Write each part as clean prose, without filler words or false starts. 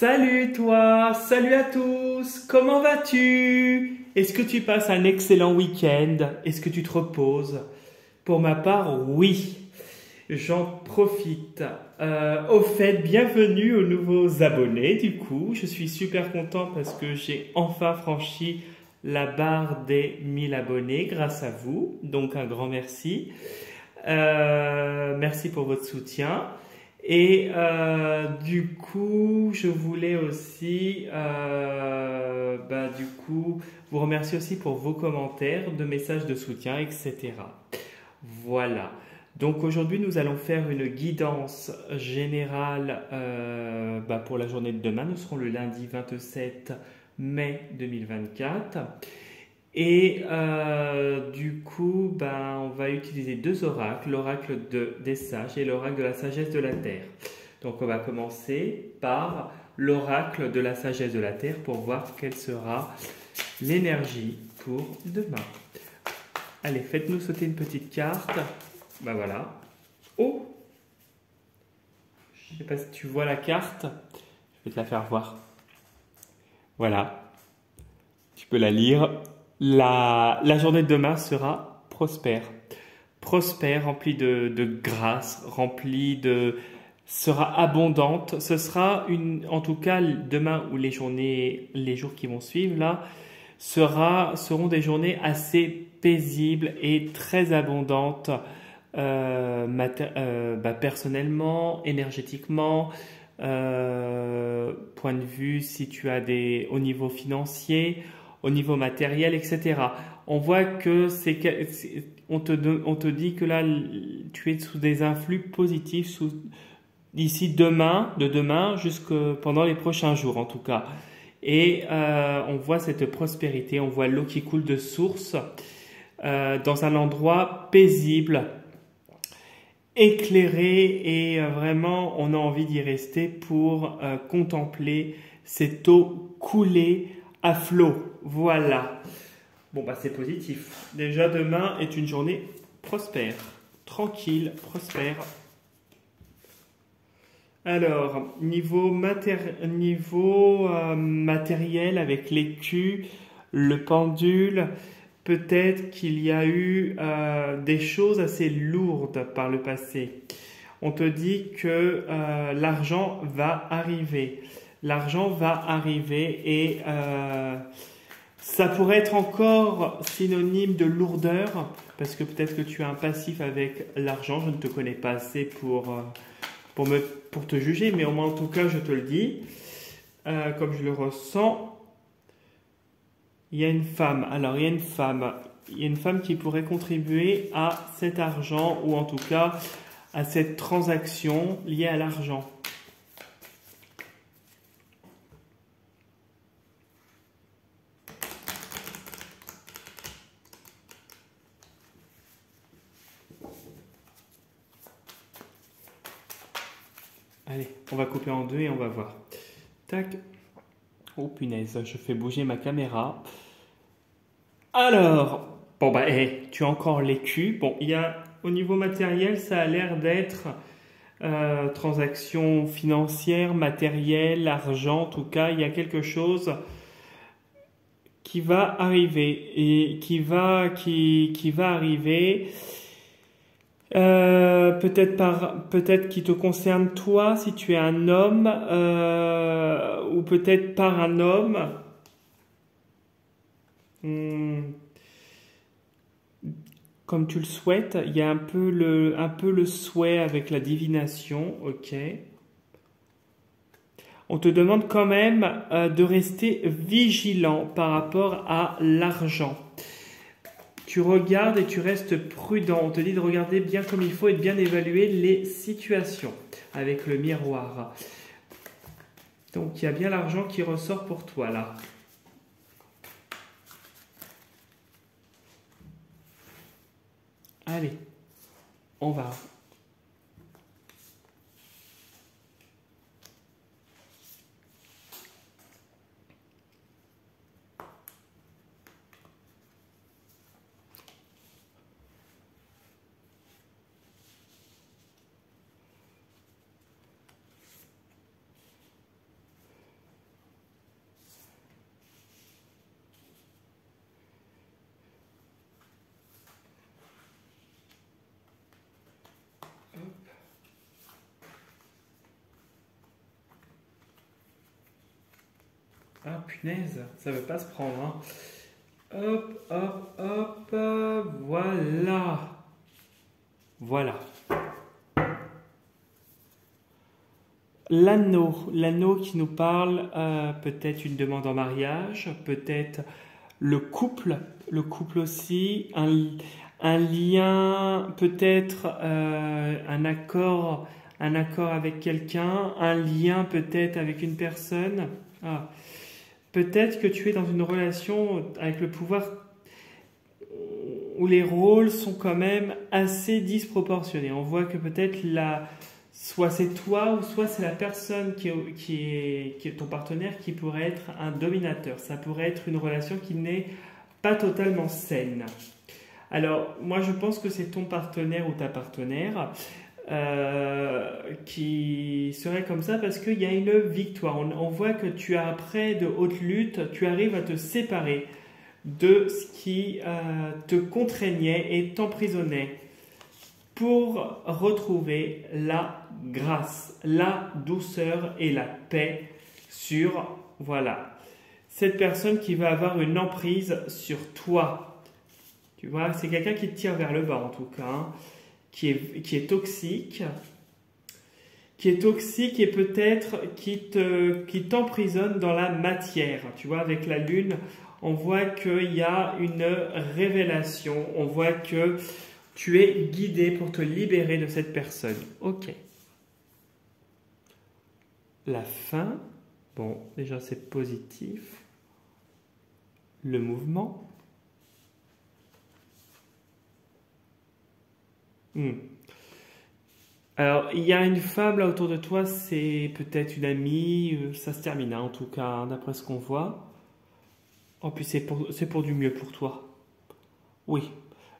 Salut toi, salut à tous, comment vas-tu? Est-ce que tu passes un excellent week-end? Est-ce que tu te reposes? Pour ma part, oui, j'en profite. Au fait, bienvenue aux nouveaux abonnés du coup. Je suis super content parce que j'ai enfin franchi la barre des 1000 abonnés grâce à vous. Donc un grand merci. Merci pour votre soutien. Et du coup, je voulais aussi, du coup, vous remercier aussi pour vos commentaires, de messages de soutien, etc. Voilà. Donc aujourd'hui, nous allons faire une guidance générale pour la journée de demain. Nous serons le lundi 27 mai 2024. Et du coup, on va utiliser deux oracles, des sages et l'oracle de la sagesse de la terre. Donc on va commencer par l'oracle de la sagesse de la terre pour voir quelle sera l'énergie pour demain. Allez, faites-nous sauter une petite carte. Voilà. Oh! Je ne sais pas si tu vois la carte. Je vais te la faire voir. Voilà. Tu peux la lire. La journée de demain sera prospère. Prospère, remplie de grâce, sera abondante. Ce sera en tout cas, demain ou les jours qui vont suivre, là, seront des journées assez paisibles et très abondantes, personnellement, énergétiquement, point de vue si tu as au niveau financier, au niveau matériel, etc. On voit que on te dit que là, tu es sous des influx positifs d'ici de demain jusque pendant les prochains jours en tout cas. Et on voit cette prospérité, on voit l'eau qui coule de source dans un endroit paisible, éclairé et vraiment on a envie d'y rester pour contempler cette eau couler à flot. Voilà. Bon, c'est positif. Déjà, demain est une journée prospère. Tranquille, prospère. Alors, niveau matériel avec l'écu, le pendule, peut-être qu'il y a eu des choses assez lourdes par le passé. On te dit que l'argent va arriver. L'argent va arriver et ça pourrait être encore synonyme de lourdeur parce que peut-être que tu as un passif avec l'argent. Je ne te connais pas assez pour te juger, mais au moins en tout cas je te le dis comme je le ressens. Il y a une femme. Alors il y a une femme qui pourrait contribuer à cet argent ou en tout cas à cette transaction liée à l'argent. Allez, on va couper en deux et on va voir. Tac. Oh punaise, je fais bouger ma caméra. Alors, tu as encore l'écu. Bon, au niveau matériel, ça a l'air d'être transaction financière, matérielle, argent. En tout cas, il y a quelque chose qui va arriver et qui va arriver. Peut-être qui te concerne toi si tu es un homme ou peut-être par un homme. Comme tu le souhaites, il y a un peu le souhait avec la divination, ok. On te demande quand même de rester vigilant par rapport à l'argent. Tu regardes et tu restes prudent. On te dit de regarder bien comme il faut et de bien évaluer les situations avec le miroir. Donc il y a bien l'argent qui ressort pour toi là. Allez, on va. Ah, punaise, ça veut pas se prendre, hein. Hop, hop, hop, voilà. Voilà. L'anneau qui nous parle, peut-être une demande en mariage, peut-être le couple aussi, un lien, peut-être un accord avec quelqu'un, un lien peut-être avec une personne. Ah. Peut-être que tu es dans une relation avec le pouvoir où les rôles sont quand même assez disproportionnés. On voit que peut-être soit c'est toi ou soit c'est la personne qui est ton partenaire qui pourrait être un dominateur. Ça pourrait être une relation qui n'est pas totalement saine. Alors, moi je pense que c'est ton partenaire ou ta partenaire qui serait comme ça parce qu'il y a une victoire. On voit que tu as, après de hautes luttes, tu arrives à te séparer de ce qui te contraignait et t'emprisonnait pour retrouver la grâce, la douceur et la paix sur, voilà, cette personne qui va avoir une emprise sur toi. Tu vois, c'est quelqu'un qui te tire vers le bas en tout cas, hein, qui est toxique, et peut-être qui t'emprisonne dans la matière. Tu vois, avec la lune, on voit qu'il y a une révélation, on voit que tu es guidé pour te libérer de cette personne. Ok. La fin, bon, déjà c'est positif. Le mouvement. Alors, il y a une femme là autour de toi, c'est peut-être une amie, ça se termine hein, en tout cas, hein, d'après ce qu'on voit. Oh, puis c'est pour du mieux pour toi. Oui.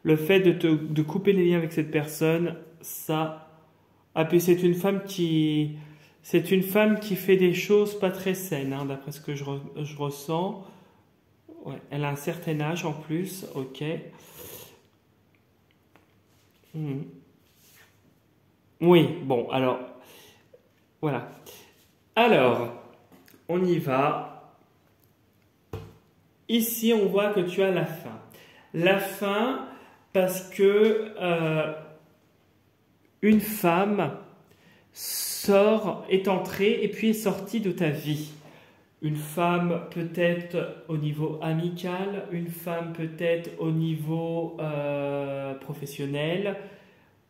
Le fait de couper les liens avec cette personne, ça... Ah, puis c'est une femme qui fait des choses pas très saines, hein, d'après ce que je ressens. Ouais, elle a un certain âge en plus, ok. Oui, bon, alors, voilà. Alors, on y va. Ici, on voit que tu as la fin. La fin, parce que une femme est entrée et puis est sortie de ta vie. Une femme peut-être au niveau amical, une femme peut-être au niveau professionnel,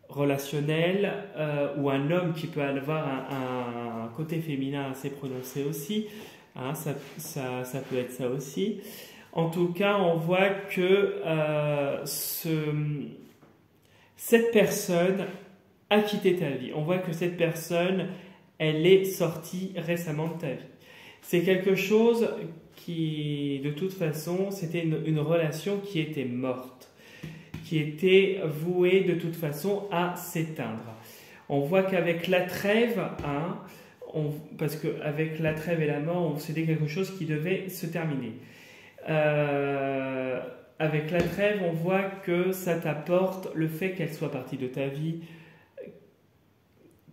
relationnel, ou un homme qui peut avoir un côté féminin assez prononcé aussi. Hein, ça peut être ça aussi. En tout cas, on voit que cette personne a quitté ta vie. On voit que cette personne, elle est sortie récemment de ta vie. C'est quelque chose qui, de toute façon, c'était une relation qui était morte, qui était vouée de toute façon à s'éteindre. On voit qu'avec la trêve, hein, parce qu'avec la trêve et la mort, c'était quelque chose qui devait se terminer. Avec la trêve, on voit que ça t'apporte le fait qu'elle soit partie de ta vie,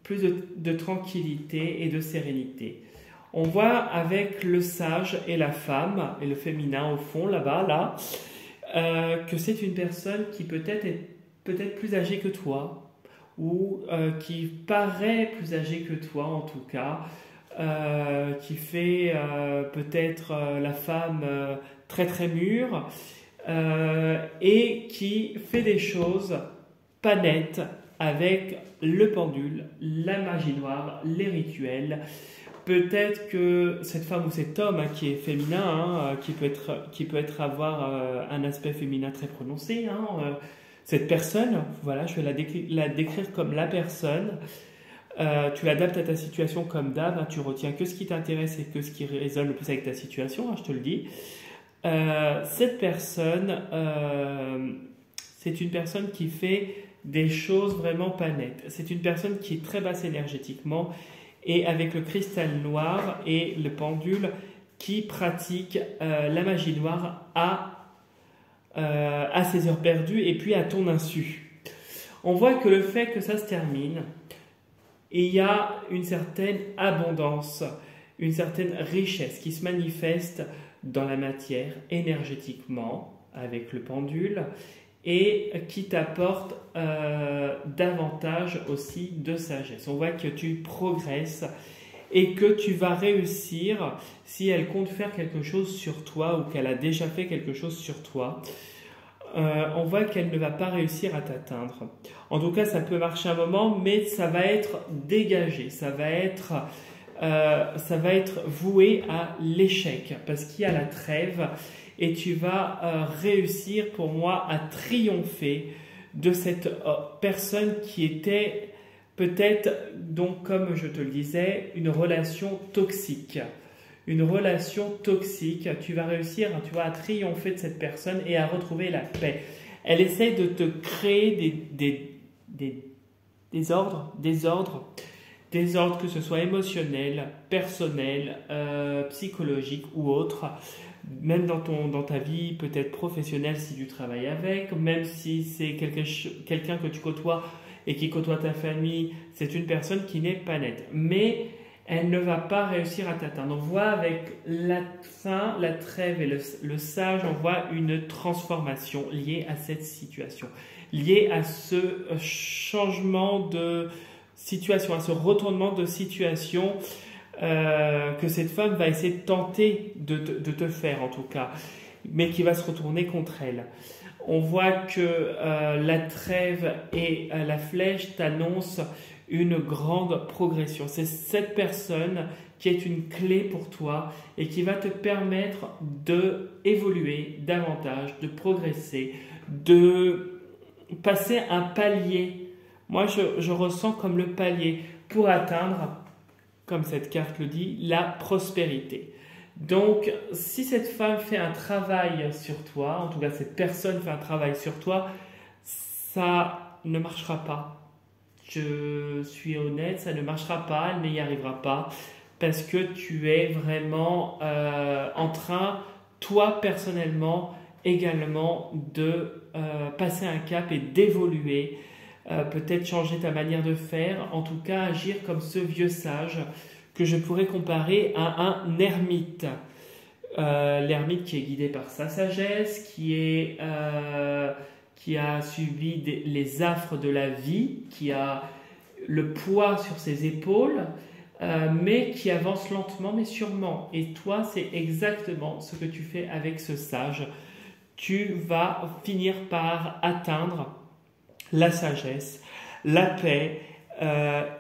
plus de tranquillité et de sérénité. On voit avec le sage et la femme, et le féminin au fond, là-bas, que c'est une personne qui est peut-être plus âgée que toi, ou qui paraît plus âgée que toi en tout cas, qui fait peut-être la femme très très mûre, et qui fait des choses pas nettes avec le pendule, la magie noire, les rituels. Peut-être que cette femme ou cet homme hein, qui est féminin, hein, qui peut avoir un aspect féminin très prononcé, hein, cette personne, voilà, je vais la décrire comme la personne. Tu l'adaptes à ta situation comme d'hab, hein, tu retiens que ce qui t'intéresse et que ce qui résonne le plus avec ta situation, hein, je te le dis. Cette personne, c'est une personne qui fait des choses vraiment pas nettes. C'est une personne qui est très basse énergétiquement et avec le cristal noir et le pendule qui pratique la magie noire à ses heures perdues et puis à ton insu. On voit que le fait que ça se termine, il y a une certaine abondance. une certaine richesse qui se manifeste dans la matière énergétiquement avec le pendule et qui t'apporte davantage aussi de sagesse. On voit que tu progresses et que tu vas réussir si elle compte faire quelque chose sur toi ou qu'elle a déjà fait quelque chose sur toi. On voit qu'elle ne va pas réussir à t'atteindre. En tout cas, ça peut marcher un moment, mais ça va être dégagé, ça va être voué à l'échec parce qu'il y a la trêve et tu vas réussir pour moi à triompher de cette personne qui était peut-être, donc comme je te le disais, une relation toxique. Une relation toxique, tu vas réussir, tu vas triompher de cette personne et à retrouver la paix. Elle essaie de te créer des ordres, que ce soit émotionnel, personnel, psychologique ou autre, même dans ta vie peut-être professionnelle si tu travailles avec, même si c'est quelqu'un que tu côtoies et qui côtoie ta famille, c'est une personne qui n'est pas nette. Mais elle ne va pas réussir à t'atteindre. On voit avec la fin, la trêve et le sage, on voit une transformation liée à cette situation, liée à ce changement de situation, à ce retournement de situation que cette femme va essayer de tenter de te faire en tout cas, mais qui va se retourner contre elle. On voit que la trêve et la flèche t'annoncent une grande progression. C'est cette personne qui est une clé pour toi et qui va te permettre d'évoluer davantage, de progresser, de passer un palier. Moi, je ressens comme le palier pour atteindre, comme cette carte le dit, la prospérité. Donc, si cette femme fait un travail sur toi, en tout cas cette personne fait un travail sur toi, ça ne marchera pas. Je suis honnête, ça ne marchera pas, elle n'y arrivera pas, parce que tu es vraiment en train, toi personnellement, également de passer un cap et d'évoluer, peut-être changer ta manière de faire, en tout cas agir comme ce vieux sage que je pourrais comparer à un ermite. L'ermite qui est guidé par sa sagesse, qui a subi les affres de la vie, qui a le poids sur ses épaules, mais qui avance lentement mais sûrement. Et toi, c'est exactement ce que tu fais avec ce sage. Tu vas finir par atteindre la sagesse, la paix,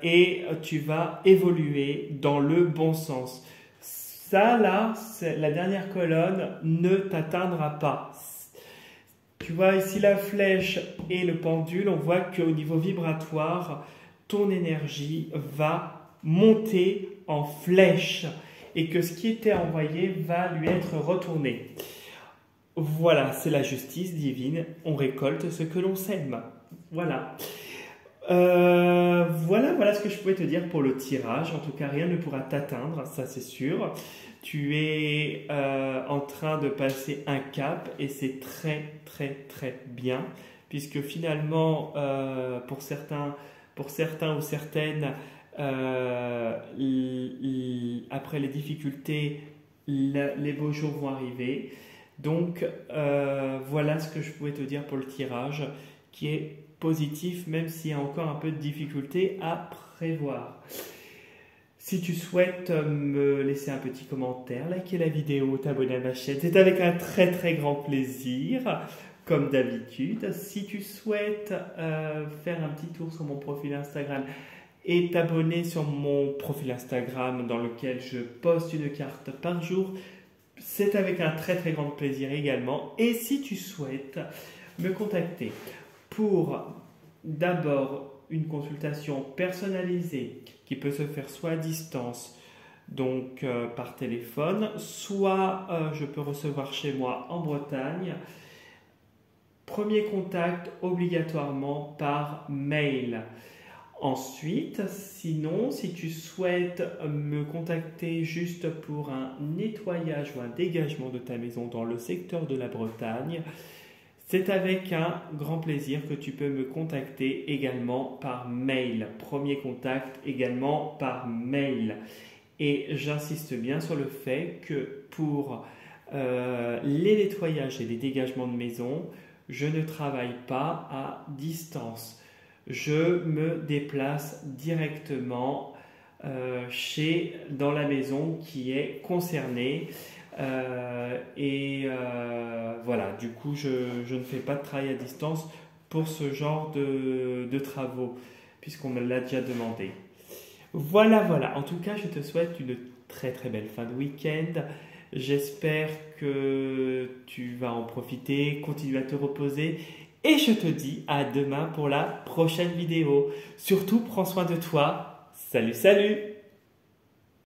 et tu vas évoluer dans le bon sens. Ça, là, la dernière colonne ne t'atteindra pas. Tu vois ici la flèche et le pendule, on voit qu'au niveau vibratoire, ton énergie va monter en flèche et que ce qui était envoyé va lui être retourné. Voilà, c'est la justice divine, on récolte ce que l'on sème. Voilà. Voilà ce que je pouvais te dire pour le tirage. En tout cas, rien ne pourra t'atteindre, ça c'est sûr. Tu es en train de passer un cap et c'est très bien, puisque finalement, pour certains ou certaines, après les difficultés, les beaux jours vont arriver. Donc, voilà ce que je pouvais te dire pour le tirage, qui est positif, même s'il y a encore un peu de difficulté à prévoir. Si tu souhaites me laisser un petit commentaire, liker la vidéo, t'abonner à ma chaîne, c'est avec un très grand plaisir, comme d'habitude. Si tu souhaites faire un petit tour sur mon profil Instagram et t'abonner sur mon profil Instagram dans lequel je poste une carte par jour, c'est avec un très grand plaisir également. Et si tu souhaites me contacter pour d'abord une consultation personnalisée qui peut se faire soit à distance, donc par téléphone, soit je peux recevoir chez moi en Bretagne. Premier contact obligatoirement par mail. Ensuite, sinon, si tu souhaites me contacter juste pour un nettoyage ou un dégagement de ta maison dans le secteur de la Bretagne, c'est avec un grand plaisir que tu peux me contacter également par mail. Premier contact également par mail. Et j'insiste bien sur le fait que pour les nettoyages et les dégagements de maison, je ne travaille pas à distance. Je me déplace directement dans la maison qui est concernée. Voilà, du coup, je ne fais pas de travail à distance pour ce genre de travaux, puisqu'on me l'a déjà demandé. Voilà, voilà. En tout cas, je te souhaite une très très belle fin de week-end. J'espère que tu vas en profiter, continue à te reposer et je te dis à demain pour la prochaine vidéo. Surtout, prends soin de toi. Salut, salut!